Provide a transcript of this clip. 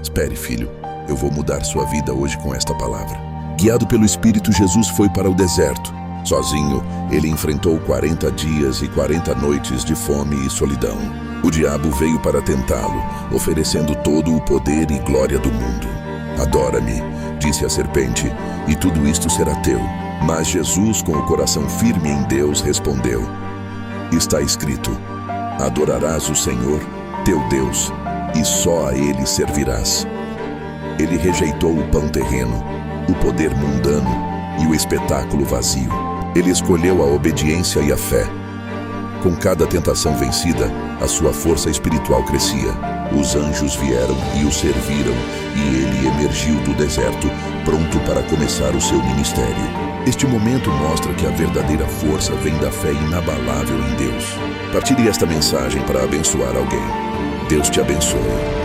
Espere, filho, eu vou mudar sua vida hoje com esta palavra. Guiado pelo Espírito, Jesus foi para o deserto. Sozinho, ele enfrentou 40 dias e 40 noites de fome e solidão. O diabo veio para tentá-lo, oferecendo todo o poder e glória do mundo. Adora-me, disse a serpente, e tudo isto será teu. Mas Jesus, com o coração firme em Deus, respondeu: está escrito: adorarás o Senhor, teu Deus, e só a Ele servirás. Ele rejeitou o pão terreno, o poder mundano e o espetáculo vazio. Ele escolheu a obediência e a fé. Com cada tentação vencida, a sua força espiritual crescia. Os anjos vieram e o serviram, e ele emergiu do deserto, pronto para começar o seu ministério. Este momento mostra que a verdadeira força vem da fé inabalável em Deus. Partilhe esta mensagem para abençoar alguém. Deus te abençoe.